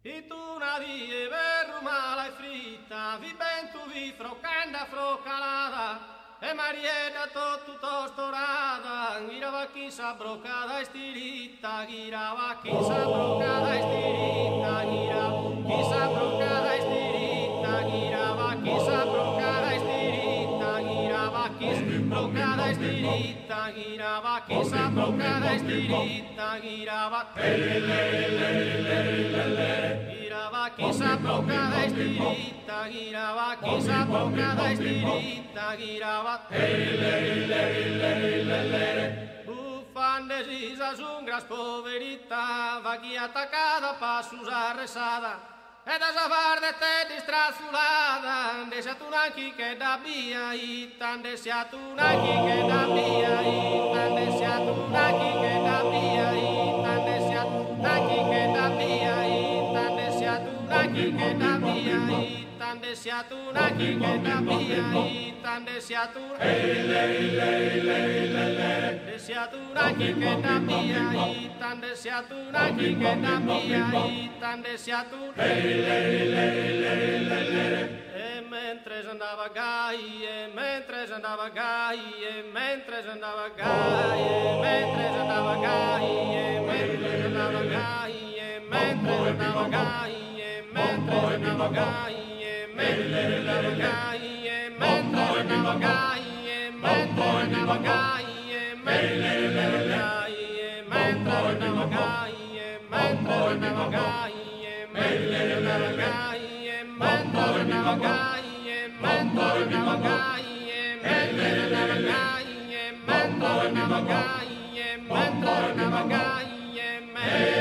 E tu una die verru mala e fritta, vi bentu vi frocanda frocalada, e Marietta tutto storada, girava chi sa brocada e stiritta, girava chi sa brocada e stiritta, girava chi sa brocada e stiritta, girava chi sa brocada e stiritta, girava chi sa brocada e stiritta, girava chi sa brocada e stiritta, girava girava chi sa brocada e stiritta, girava chi sa brocada e stiritta, girava buffande sun gras poverita, va chi attaccata passus arresada, e da safar de te distrasulada, deixa tu naqui che da via itan, deixa tu naqui che da via itan, deixa tu naqui che da via itan, deixa tu naqui che da via itan, deixa tu naqui che da via itan, deixa tu naqui che da via itan, deixa tu deixa tu naqui che da via itan, deixa tu naqui che da via itan, deixa tu e mentre andava gai, e mentre andava gai, e mentre andava gai, e mentre andava gai, e mentre andava gai, e mentre andava gai, e mentre andava gai, e mentre andava gai, e mentre andava gai, e mentre andava gai, e mentre andava gai, e mentre andava gai, e mentre andava gai, e mentre andava gai, e mentre andava gai, e mentre andava gai, e mentre andava gai, e mentre andava gai, e mentre andava gai, e mentre